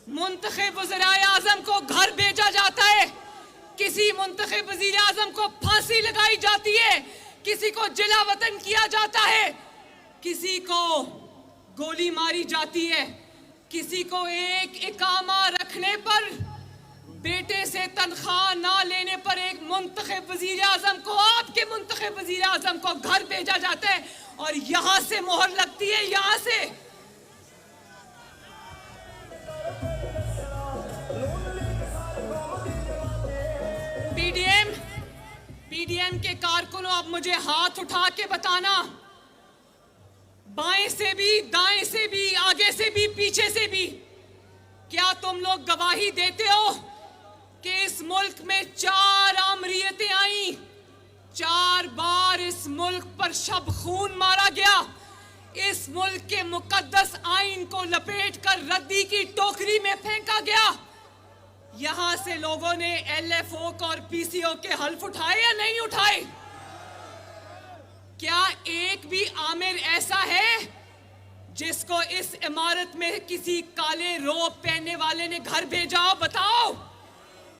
मुंतखब वज़ीर आज़म को घर भेजा जाता है, किसी मुंतखब वज़ीर आज़म को फांसी लगाई जाती है, किसी को जिला वतन किया जाता है, किसी को गोली मारी जाती है, किसी को एक इकामा रखने पर, बेटे से तनख्वाह ना लेने पर एक मुंतखब वज़ीर आज़म को, आपके मुंतखब वज़ीर आज़म को घर भेजा जाता है और यहां से मोहर लगती है, यहां से। पीडीएम के कारकुनों, अब मुझे हाथ उठा के बताना, बाएं से भी, दाएं से भी, आगे से भी, पीछे से भी, क्या तुम लोग गवाही देते हो कि इस मुल्क में 4 आमरीयतें आई, 4 बार इस मुल्क पर शब खून मारा गया, इस मुल्क के मुकद्दस आइन को लपेटकर रद्दी की टोकरी में फेंका गया। यहां से लोगों ने एलएफओ और पीसीओ के हल्फ उठाए या नहीं उठाए? क्या एक भी आमिर ऐसा है जिसको इस इमारत में किसी काले रोब पहनने वाले ने घर भेजा हो? बताओ।